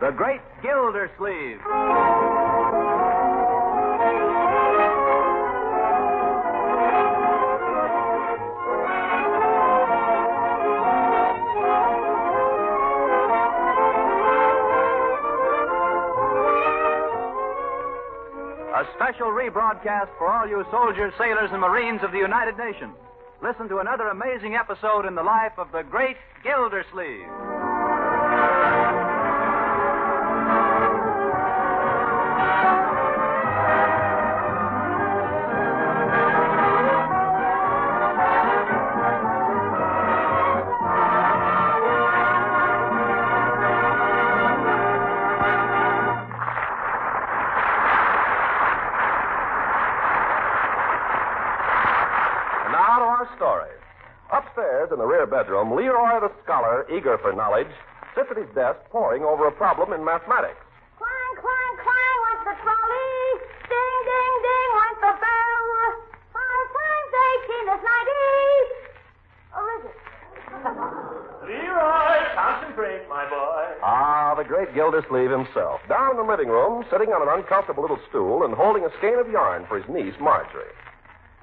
The Great Gildersleeve. A special rebroadcast for all you soldiers, sailors, and Marines of the United Nations. Listen to another amazing episode in the life of the Great Gildersleeve. Story. Upstairs in the rear bedroom, Leroy the scholar, eager for knowledge, sits at his desk poring over a problem in mathematics. Clang, clang, clang went the trolley. Ding, ding, ding went the bell. 5 times 18 is 90. Or is it? Leroy, concentrate, my boy. Ah, the great Gildersleeve himself. Down in the living room, sitting on an uncomfortable little stool and holding a skein of yarn for his niece, Marjorie.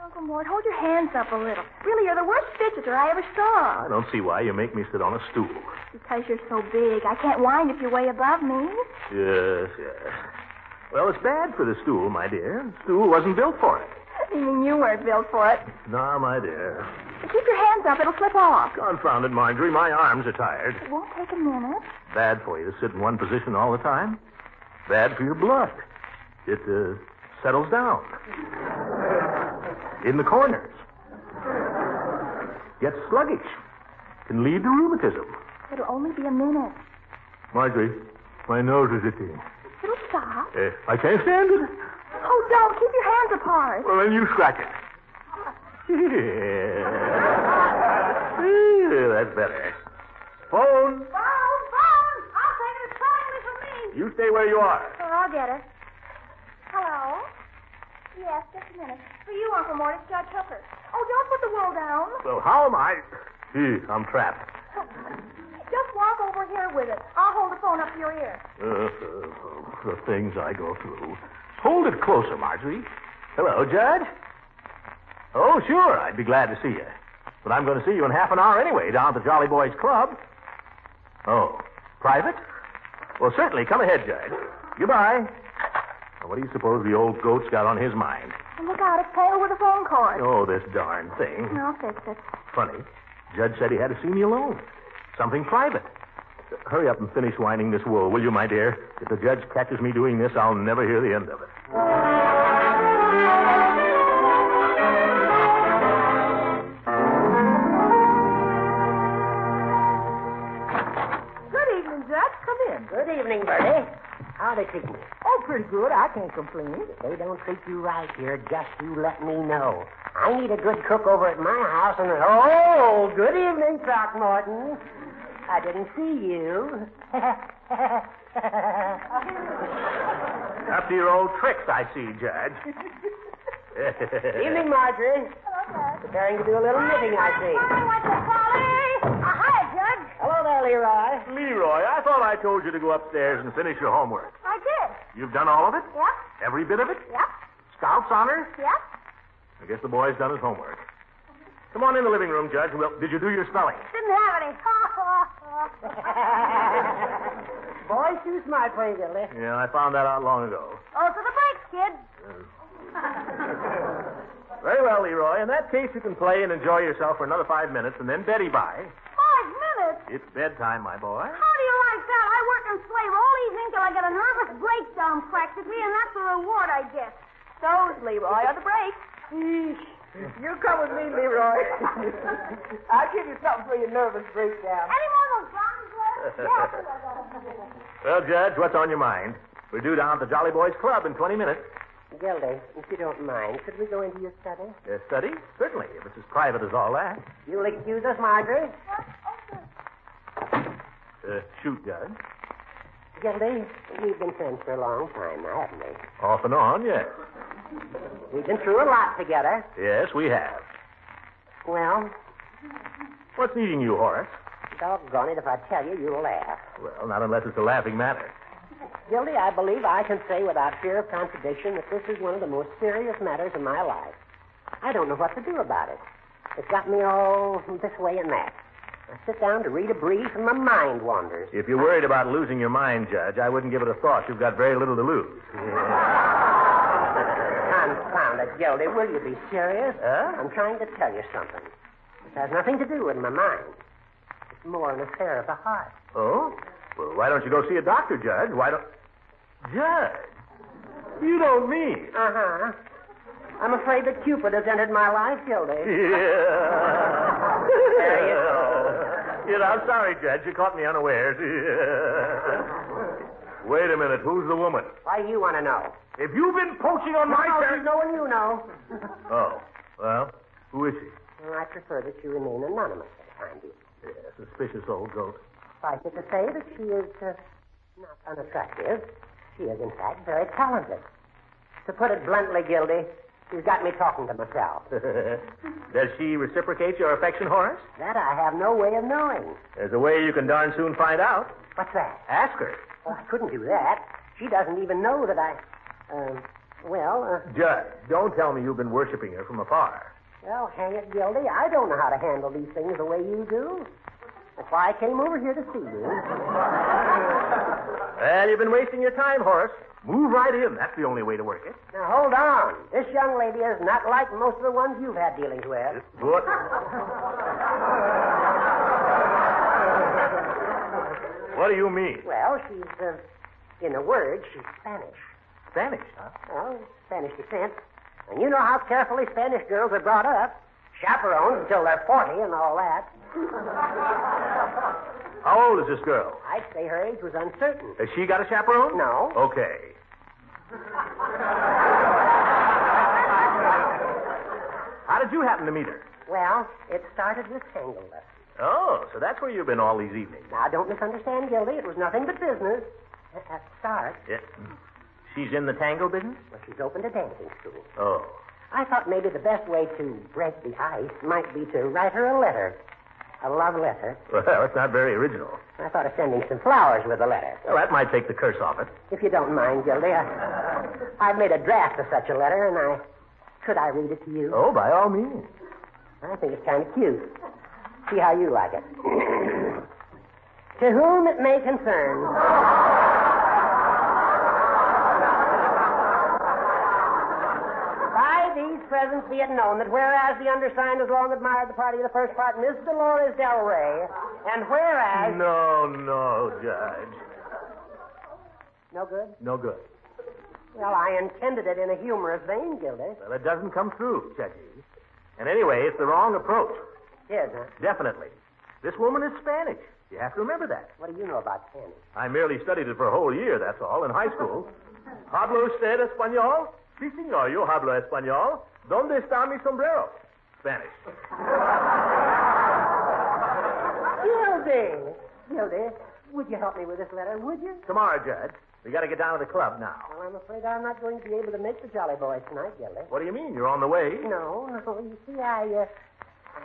Uncle Mort, hold your hands up a little. Really, you're the worst fidgeter I ever saw. I don't see why you make me sit on a stool. Because you're so big. I can't wind if you're way above me. Yes. Well, it's bad for the stool, my dear. The stool wasn't built for it. You mean you weren't built for it? No, my dear. Keep your hands up. It'll slip off. Confound it, Marjorie. My arms are tired. It won't take a minute. Bad for you to sit in one position all the time. Bad for your blood. It settles down. In the corners. Gets sluggish. Can lead to rheumatism. It'll only be a minute. Marjorie, my nose is itching. It'll stop. I can't stand it. Oh, don't. Keep your hands apart. Well, then you scratch it. Yeah, that's better. Phone. Phone. I'll take it. It's totally for me. You stay where you are. Oh, I'll get it. Hello? Yes, just a minute. For you, Uncle Mort, it's Judge Hooker. Oh, don't put the wool down. Well, how am I? I'm trapped. Just walk over here with it. I'll hold the phone up to your ear. The things I go through. Hold it closer, Marjorie. Hello, Judge. Oh, sure, I'd be glad to see you. But I'm going to see you in half an hour anyway, down at the Jolly Boys Club. Oh, private? Well, certainly. Come ahead, Judge. Goodbye. Now, what do you suppose the old goat's got on his mind? Oh, look out, it's tangled with a phone cord. Oh, this darn thing. I'll fix it. Funny. Judge said he had to see me alone. Something private. Hurry up and finish winding this wool, will you, my dear? If the judge catches me doing this, I'll never hear the end of it. Good evening, Judge. Come in. Good evening, Bertie. How they treat me? Oh, pretty good. I can't complain. If they don't treat you right here, just you let me know. I need a good cook over at my house, and... Oh, good evening, Throckmorton. I didn't see you. After your old tricks, I see, Judge. Evening, Marjorie. Hello, Judge. Preparing to do a little knitting, I see. Hi, went to Polly. Hi, Judge. Hello there, Leroy. Leroy, I thought I told you to go upstairs and finish your homework. I did. You've done all of it? Yep. Every bit of it? Yep. Scout's honors? Yep. I guess the boy's done his homework. Come on in the living room, Judge. Well, did you do your spelling? Didn't have any. Boy's too smart for you, Gildy. Yeah, I found that out long ago. Oh, to the breaks, kid. Very well, Leroy. In that case, you can play and enjoy yourself for another 5 minutes, and then Betty by. 5 minutes? It's bedtime, my boy. How do you like that? I work and slave all evening till I get a nervous breakdown practically, and that's the reward I get. Those, Leroy, are the breaks. You come with me, Leroy. I'll give you something for your nervous breakdown. Any more of those Johnny's left? Yes. Well, Judge, what's on your mind? We're due down at the Jolly Boys Club in 20 minutes. Gildy, if you don't mind, could we go into your study? Study? Certainly, if it's as private as all that. You'll excuse us, Marjorie? Shoot, Judge. Gildy, we've been friends for a long time now, haven't we? Off and on, yes. We've been through a lot together. Yes, we have. Well, What's eating you, Horace? doggone it, if I tell you, you'll laugh. Well, not unless it's a laughing matter. Gildy, I believe I can say without fear of contradiction that this is one of the most serious matters of my life. I don't know what to do about it. It's got me all this way and that. I sit down to read a brief and my mind wanders. If you're worried about losing your mind, Judge, I wouldn't give it a thought. You've got very little to lose. Confound it, Gildy. Will you be serious? I'm trying to tell you something. It has nothing to do with my mind. It's more an affair of the heart. Oh? Well, why don't you go see a doctor, Judge? Why don't... Judge? You don't mean... Uh-huh. I'm afraid that Cupid has entered my life, Gildy. Yeah. There you go. I'm sorry, Judge. You caught me unawares. Wait a minute. Who's the woman? Why do you want to know? If you've been poaching on my No, territory... she's no one you know. Oh. Well, who is she? Well, I prefer that you remain anonymous for the time being. Yeah, suspicious old goat. Suffice it to say that she is not unattractive. She is, in fact, very talented. To put it bluntly, Gildy, she's got me talking to myself. Does she reciprocate your affection, Horace? That I have no way of knowing. There's a way you can darn soon find out. What's that? Ask her. Oh, I couldn't do that. She doesn't even know that I... Judge, don't tell me you've been worshiping her from afar. Well, hang it, Gildy. I don't know how to handle these things the way you do. That's why I came over here to see you. Well, you've been wasting your time, Horace. Move right in. That's the only way to work it. Now, hold on. This young lady is not like most of the ones you've had dealings with. What? What do you mean? Well, she's, in a word, she's Spanish. Spanish, huh? Well, Spanish descent. And you know how carefully Spanish girls are brought up. Chaperoned until they're 40 and all that. How old is this girl? I'd say her age was uncertain. Has she got a chaperone? No. Okay. How did you happen to meet her? Well, it started with tango lessons. Oh, so that's where you've been all these evenings. Now, don't misunderstand, Gildy. It was nothing but business. At the start. Yeah. She's in the tango business? Well, she's opened a dancing school. Oh. I thought maybe the best way to break the ice might be to write her a letter. A love letter. Well, that's not very original. I thought of sending some flowers with the letter. Well, that might take the curse off it. If you don't mind, Gildy, I've made a draft of such a letter, and could I read it to you? Oh, by all means. I think it's kind of cute. See how you like it. To whom it may concern. By these presents be it known that whereas the undersigned has long admired the party of the first part, Miss Dolores Del Rey, and whereas... No, Judge. No good? No good. Well, I intended it in a humorous vein, Gildy. Well, it doesn't come through, Judgy. And anyway, it's the wrong approach. Yes, huh? Definitely. This woman is Spanish. You have to remember that. What do you know about Spanish? I merely studied it for a whole year, that's all, in high school. ¿Hablo usted español? Sí, señor, yo hablo español. ¿Dónde está mi sombrero? Spanish. Gildy, would you help me with this letter, would you? Tomorrow, Judge. We got to get down to the club now. Well, I'm afraid I'm not going to be able to make the Jolly Boys tonight, Gildy. What do you mean? You're on the way? No. You see, I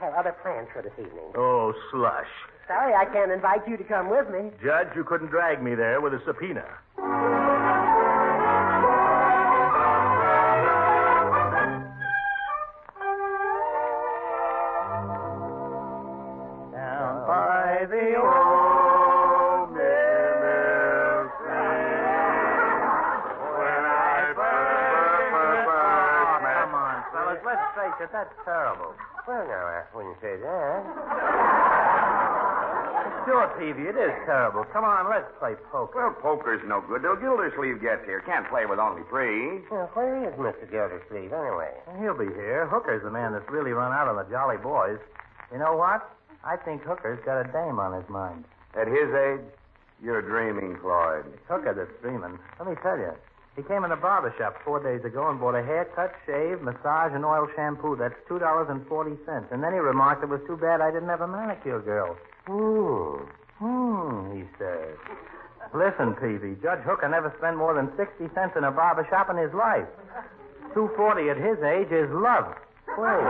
have other plans for this evening. Oh, slush. Sorry I can't invite you to come with me. Judge, you couldn't drag me there with a subpoena. Down by the old mill Come on, fellas, let's face it, that's terrible. Well, now, when you say that. Sure, Peavy, it is terrible. Come on, let's play poker. Well, poker's no good till Gildersleeve gets here. Can't play with only three. Well, where is Mr. Gildersleeve, anyway? He'll be here. Hooker's the man that's really run out on the Jolly Boys. You know what? I think Hooker's got a dame on his mind. At his age, you're dreaming, Floyd. It's Hooker that's dreaming. Let me tell you. He came in the barber shop 4 days ago and bought a haircut, shave, massage, and oil shampoo. That's $2.40. And then he remarked it was too bad I didn't have a manicure girl. He says. Listen, Peavy, Judge Hooker never spent more than 60 cents in a barber shop in his life. $2.40 at his age is love. Well,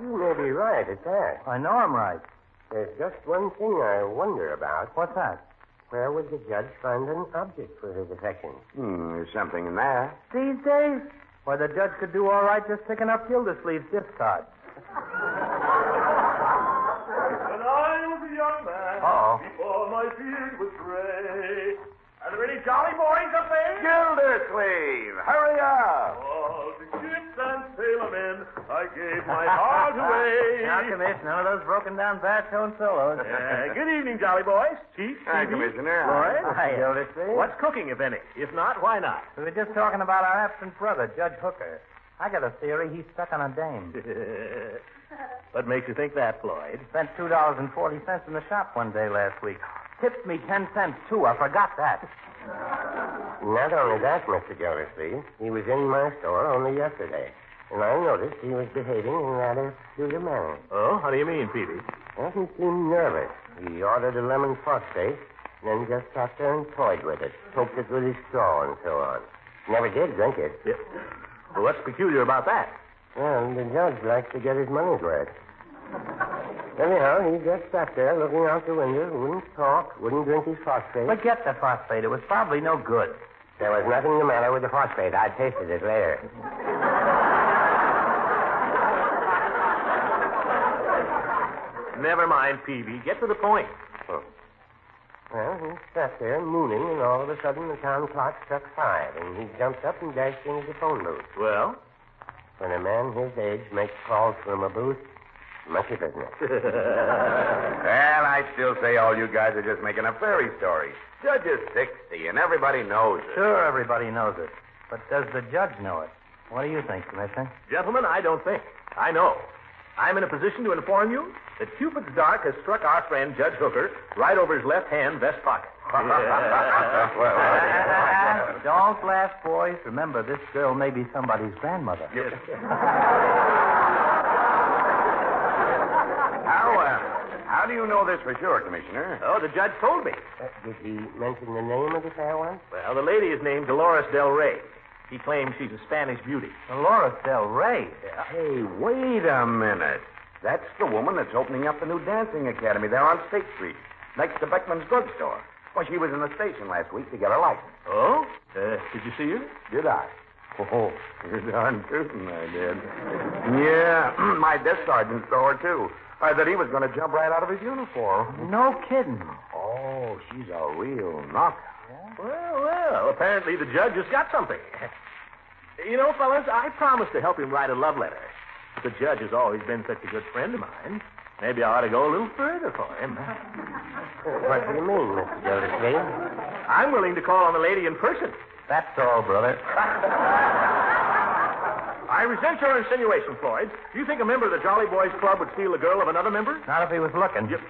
you may be right at that. I know I'm right. There's just one thing I wonder about. What's that? Where would the judge find an object for his affections? There's something in there. These days? Why, the judge could do all right just picking up Gildersleeve's gift cards. When I was a young man, before my beard was gray. Are there any jolly boys up there? Gildersleeve, hurry up. All the ships and sailormen, I gave my heart away. Now, Commiss, none of those broken-down baritone solos. Good evening, jolly boys. Chief, Hi, Phoebe, Commissioner. Floyd. Hi, Gildersleeve. What's cooking, if any? If not, why not? We were just talking about our absent brother, Judge Hooker. I got a theory he's stuck on a dame. What makes you think that, Floyd? Spent $2.40 in the shop one day last week. Tipped me 10 cents, too. I forgot that. Not only that, Mr. Gildersleeve, he was in my store only yesterday, and I noticed he was behaving in rather peculiar manner. Oh, how do you mean, Peavy? Well, he seemed nervous. He ordered a lemon phosphate, and then just sat there and toyed with it, poked it with his straw and so on. Never did drink it. Yeah. Well, what's peculiar about that? Well, the judge likes to get his money's worth. Anyhow, he just sat there looking out the window, wouldn't talk, wouldn't drink his phosphate. Forget the phosphate. It was probably no good. There was nothing the matter with the phosphate. I tasted it later. Never mind, Peavy. Get to the point. Well, he sat there mooning, and all of a sudden the town clock struck 5, and he jumped up and dashed into the phone booth. Well? When a man his age makes calls from a booth, much of business. Well, I still say all you guys are just making a fairy story. Judge is 60, and everybody knows it. Sure, everybody knows it. But does the judge know it? What do you think, Commissioner? Gentlemen, I don't think. I know. I'm in a position to inform you that Cupid's dart has struck our friend Judge Hooker right over his left-hand vest pocket. Don't laugh, boys. Remember, this girl may be somebody's grandmother. Yes. How do you know this for sure, Commissioner? Oh, the judge told me. Did he mention the name of the fair one? Well, the lady is named Dolores Del Rey. He claims she's a Spanish beauty. Dolores Del Rey. Hey, wait a minute. That's the woman that's opening up the new dancing academy there on State Street, next to Beckman's drugstore. Well, she was in the station last week to get her license. Oh? Did you see her? Did I? Oh, you're darn tootin', I did. Yeah, my desk sergeant saw her, too. I thought he was going to jump right out of his uniform. No kidding. Oh, she's a real knocker. Well, apparently the judge has got something. You know, fellas, I promised to help him write a love letter. The judge has always been such a good friend of mine. Maybe I ought to go a little further for him. What do you mean, Mr. Gildersleeve? I'm willing to call on the lady in person. That's all, brother. I resent your insinuation, Floyd. Do you think a member of the Jolly Boys Club would steal the girl of another member? Not if he was looking. Floyd,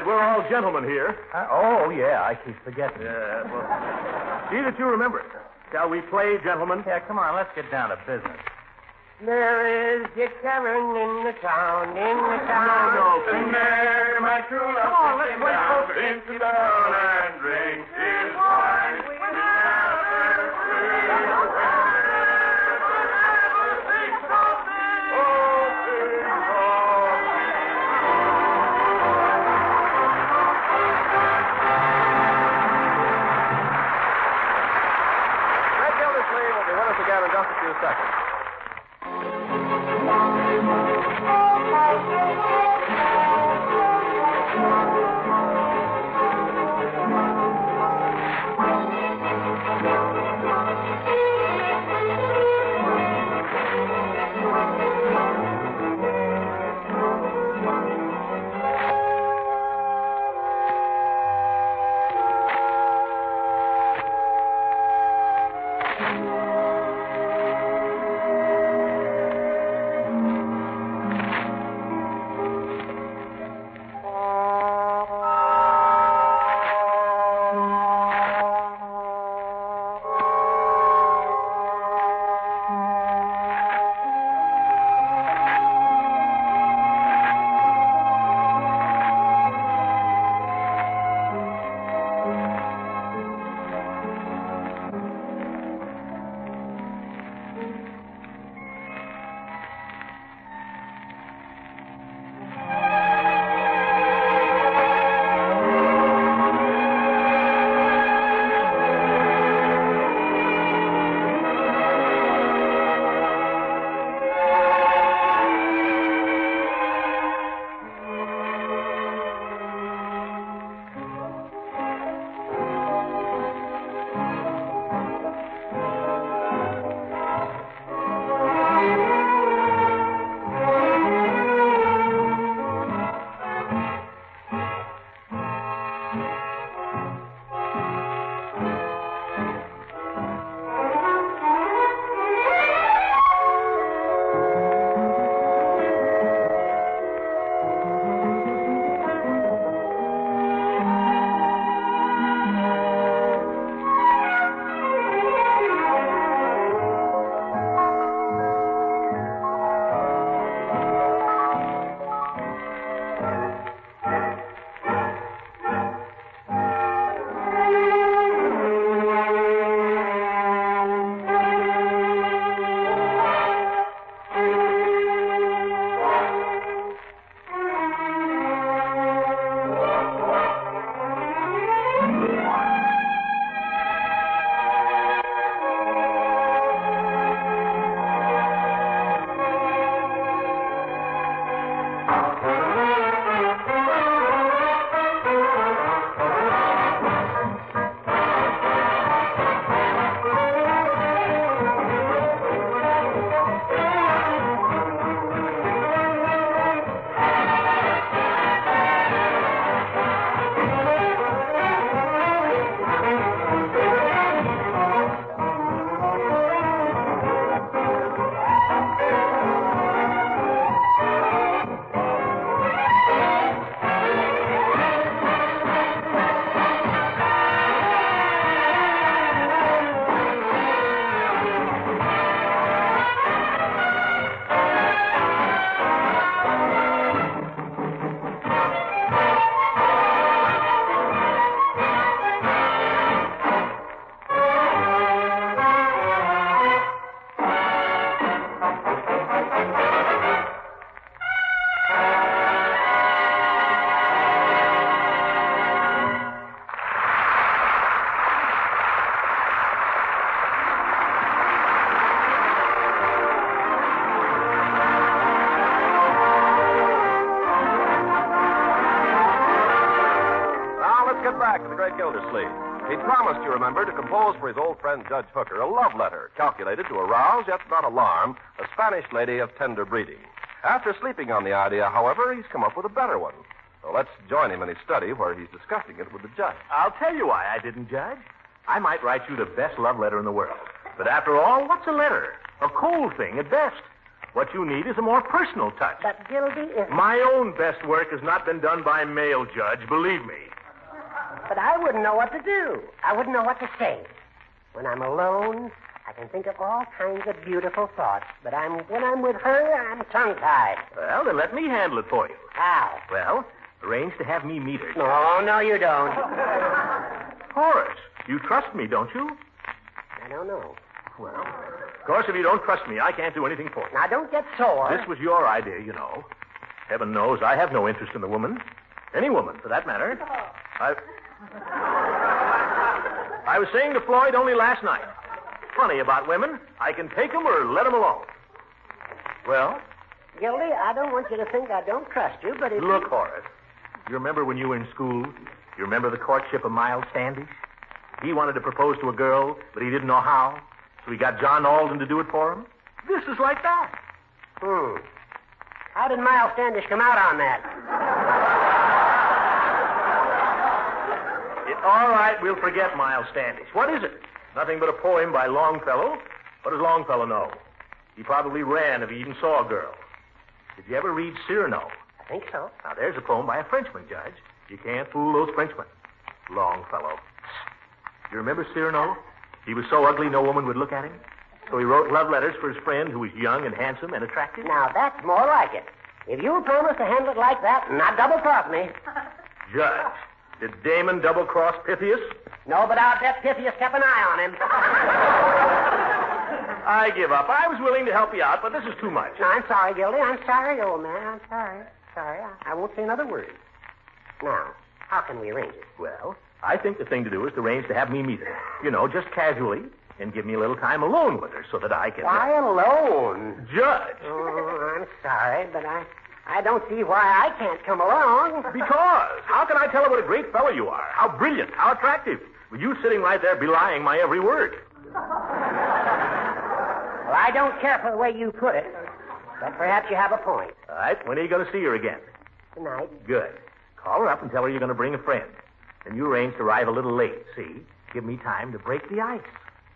we're all gentlemen here. Oh, yeah, I keep forgetting. Well, see that you remember it. Shall we play, gentlemen? Yeah, come on, let's get down to business. There is a tavern in the town, No, And there, my true love, Come on, let's play, down folks. into the town and drink his wine. We never Red Gildersleeve will be with us again in just a few seconds. Welcome back to the Great Gildersleeve. He promised, you remember, to compose for his old friend Judge Hooker a love letter calculated to arouse, yet not alarm, a Spanish lady of tender breeding. After sleeping on the idea, however, he's come up with a better one. So let's join him in his study where he's discussing it with the judge. I'll tell you why I didn't, Judge. I might write you the best love letter in the world. But after all, what's a letter? A cold thing at best. What you need is a more personal touch. But Gildy is... My own best work has not been done by mail, Judge, believe me. But I wouldn't know what to do. I wouldn't know what to say. When I'm alone, I can think of all kinds of beautiful thoughts. But when I'm with her, I'm tongue-tied. Well, then let me handle it for you. How? Well, arrange to have me meet her. No, you don't. Horace, you trust me, don't you? I don't know. Well, of course, if you don't trust me, I can't do anything for you. Now, don't get sore. This was your idea, you know. Heaven knows I have no interest in the woman. Any woman, for that matter. I was saying to Floyd only last night. Funny about women. I can take them or let them alone. Well? Gildy, I don't want you to think I don't trust you, but if Look, Horace. You remember when you were in school? You remember the courtship of Miles Standish? He wanted to propose to a girl, but he didn't know how. So he got John Alden to do it for him. This is like that. How did Miles Standish come out on that? All right, we'll forget Miles Standish. What is it? Nothing but a poem by Longfellow. What does Longfellow know? He probably ran if he even saw a girl. Did you ever read Cyrano? I think so. Now, there's a poem by a Frenchman, Judge. You can't fool those Frenchmen. Longfellow. You remember Cyrano? He was so ugly no woman would look at him. So he wrote love letters for his friend who was young and handsome and attractive. Now, that's more like it. If you'll promise to handle it like that and not double-cross me. Judge, did Damon double-cross Pythias? No, but I'll bet Pythias kept an eye on him. I give up. I was willing to help you out, but this is too much. No, I'm sorry, Gildy. I'm sorry, old man. I'm sorry. I won't say another word. Now, how can we arrange it? Well, I think the thing to do is to arrange to have me meet her. You know, just casually, and give me a little time alone with her so that I can... Why alone? Judge! Oh, I'm sorry, but I don't see why I can't come along. Because how can I tell her what a great fellow you are? How brilliant, how attractive. With you sitting right there belying my every word. Well, I don't care for the way you put it, but perhaps you have a point. All right, when are you going to see her again? Tonight. Good. Call her up and tell her you're going to bring a friend. And you arrange to arrive a little late, see? Give me time to break the ice.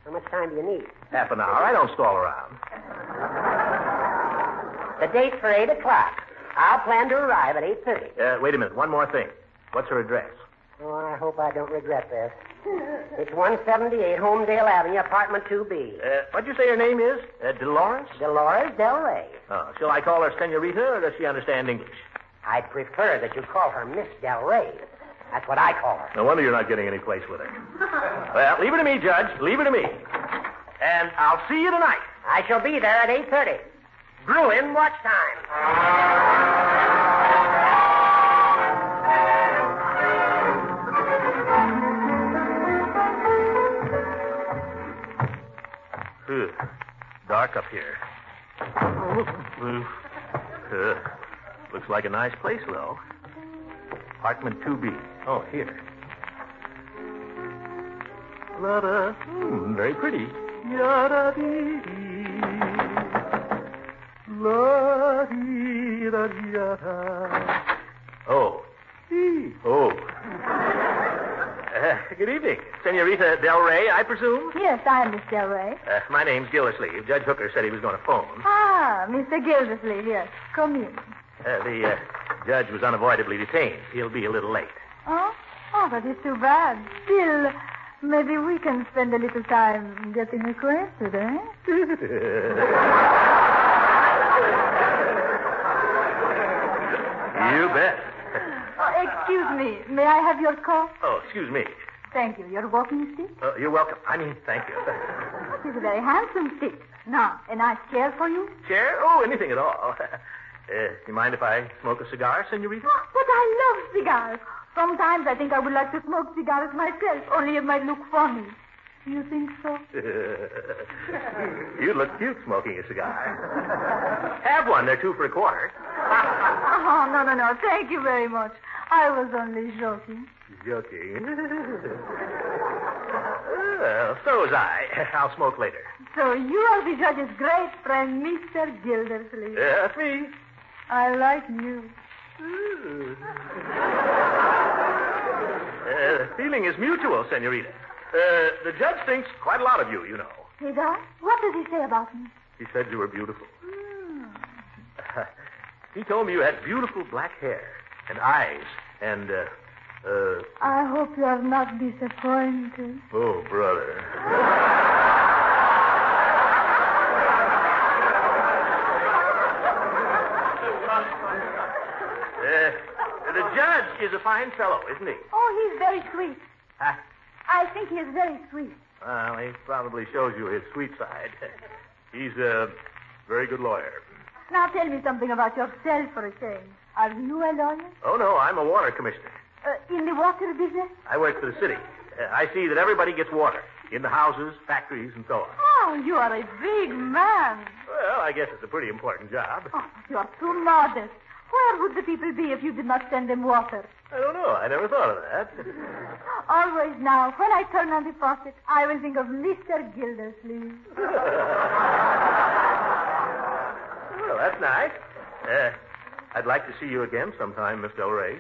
How much time do you need? Half an hour. I don't stall around. The date's for 8 o'clock. I'll plan to arrive at 8:30. Wait a minute. One more thing. What's her address? Oh, I hope I don't regret this. It's 178 Homedale Avenue, apartment 2B. What'd you say her name is? Dolores? Dolores Del Rey. Oh, shall I call her Senorita, or does she understand English? I'd prefer that you call her Miss Del Rey. That's what I call her. No wonder you're not getting any place with her. Well, leave it to me, Judge. Leave it to me. And I'll see you tonight. I shall be there at 8:30. Bruin, watch time. Dark up here. Looks like a nice place, though. Apartment 2B. Oh, here. La-da. Very pretty. Ya-da-dee-dee. La-dee-da-dee-da. Oh. Oh. Good evening. Senorita Del Rey, I presume? Yes, I am Miss Del Rey. My name's Gildersleeve. Judge Hooker said he was going to phone. Ah, Mr. Gildersleeve, yes. Come in. The judge was unavoidably detained. He'll be a little late. Oh, that is too bad. Still, maybe we can spend a little time getting acquainted, eh? You bet. Oh, excuse me. May I have your coat? Oh, excuse me. Thank you. Your walking stick? You're welcome. I mean, thank you. It is a very handsome stick. Now, a nice chair for you? Chair? Oh, anything at all. You mind if I smoke a cigar, Senorita? Oh, but I love cigars. Sometimes I think I would like to smoke cigars myself, only it might look funny. Do you think so? You look cute smoking a cigar. Have one. They're 2 for $25. Oh, no. Thank you very much. I was only joking. Joking. Well, so was I. I'll smoke later. So you are the judge's great friend, Mr. Gildersleeve. Yeah, that's me. I like you. The feeling is mutual, Senorita. The judge thinks quite a lot of you, you know. He does? What does he say about me? He said you were beautiful. He told me you had beautiful black hair and eyes and, I hope you are not disappointed. Oh, brother. The judge is a fine fellow, isn't he? Oh, he's very sweet. Huh? I think he is very sweet. Well, he probably shows you his sweet side. He's a very good lawyer. Now tell me something about yourself for a change. Are you a lawyer? Oh, no, I'm a water commissioner. In the water business? I work for the city. I see that everybody gets water in the houses, factories, and so on. Oh, you are a big man. Well, I guess it's a pretty important job. Oh, you are too modest. Where would the people be if you did not send them water? I don't know. I never thought of that. Always now, when I turn on the faucet, I will think of Mr. Gildersleeve. Well, that's nice. I'd like to see you again sometime, Miss Del Rey.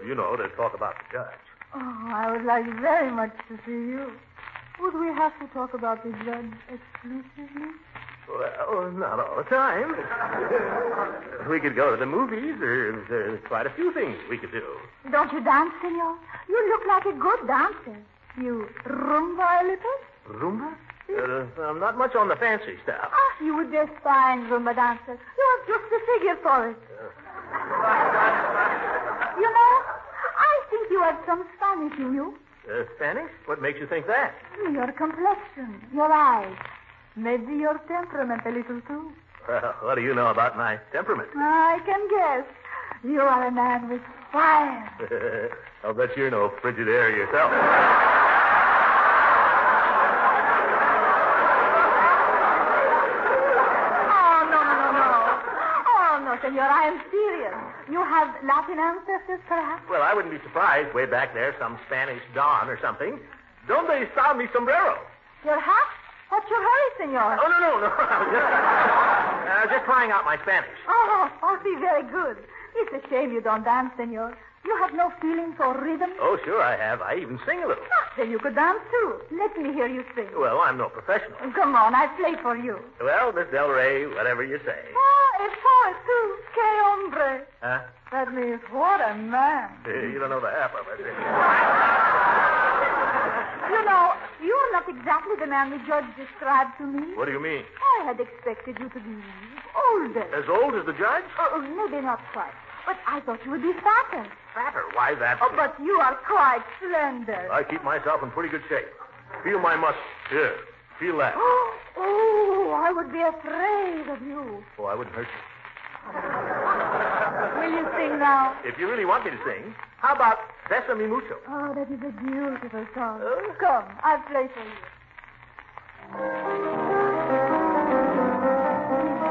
You know, to talk about the judge. Oh, I would like very much to see you. Would we have to talk about the judge exclusively? Well, not all the time. We could go to the movies. There's quite a few things we could do. Don't you dance, senor? You look like a good dancer. You rumba a little? Rumba? I'm not much on the fancy stuff. Ah, you would be a fine rumba dancer. You have just the figure for it. You know, I think you have some Spanish in you. Spanish? What makes you think that? Your complexion, your eyes. Maybe your temperament a little, too. Well, what do you know about my temperament? I can guess. You are a man with fire. I'll bet you're no frigid air yourself. Senor, I am serious. You have Latin ancestors, perhaps? Well, I wouldn't be surprised. Way back there, some Spanish don or something. Donde está mi sombrero? Your hat? What's your hurry, senor? Oh, no. Just trying out my Spanish. Oh, see, very good. It's a shame you don't dance, senor. You have no feeling for rhythm? Oh, sure I have. I even sing a little. Then you could dance, too. Let me hear you sing. Well, I'm no professional. Come on, I play for you. Well, Miss Del Rey, whatever you say. Oh, a poet, too. Que hombre. Huh? That means, what a man. You don't know the half of it. You know, you're not exactly the man the judge described to me. What do you mean? I had expected you to be older. As old as the judge? Oh, maybe not quite. But I thought you would be fatter. Fatter? Why that? Oh, but you are quite slender. I keep myself in pretty good shape. Feel my muscles. Here. Feel that. Oh, I would be afraid of you. Oh, I wouldn't hurt you. Will you sing now? If you really want me to sing, how about Bésame Mucho? Oh, that is a beautiful song. Come, I'll play for you.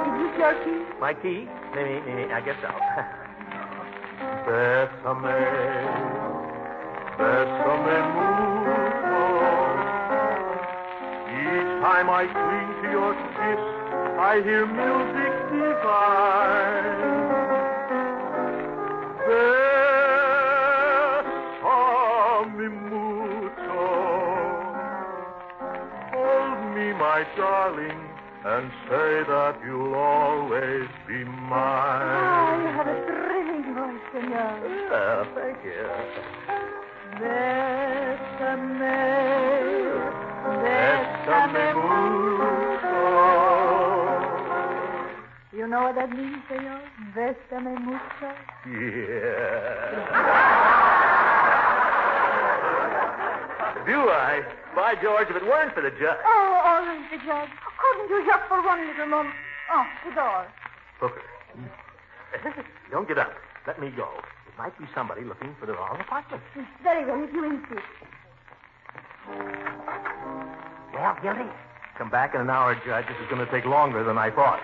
Is this your key? My key? Maybe, I guess so. Bésame, bésame mucho. Each time I cling to your kiss, I hear music divine. Bésame mucho. Hold me, my darling, and say that you'll always be mine. Oh, you have a thrilling voice, senor. Oh, thank you. Bésame, Bésame mucho. You know what that means, senor? Bésame mucho. Yeah. Do I? By George, if it weren't for the judge. Oh, always the judge. Couldn't you just for one little moment? Oh, the door. Hooker. Don't get up. Let me go. It might be somebody looking for the wrong apartment. Very well, if you insist. Well, Gildy? Come back in an hour, Judge. This is going to take longer than I thought.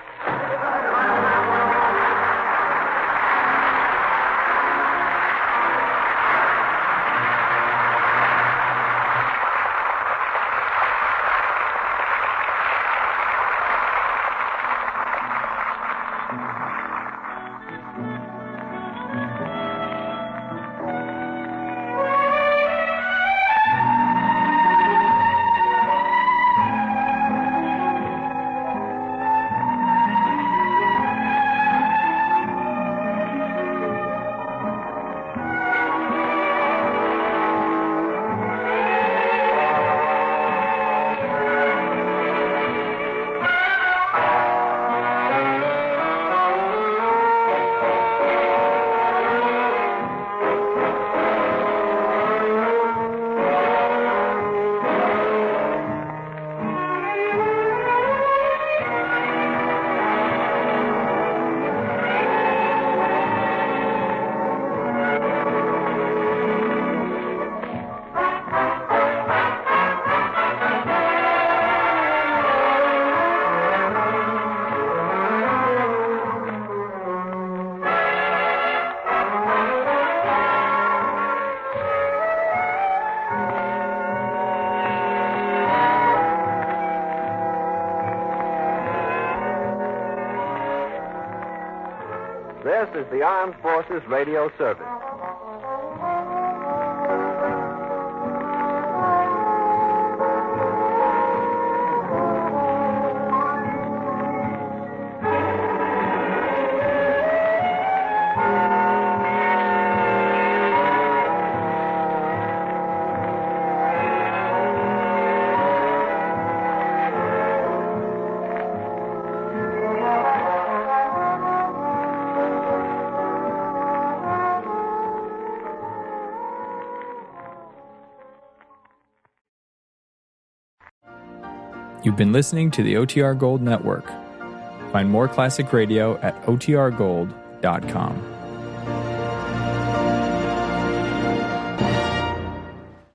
is the Armed Forces Radio Service. You've been listening to the OTR Gold Network. Find more classic radio at otrgold.com.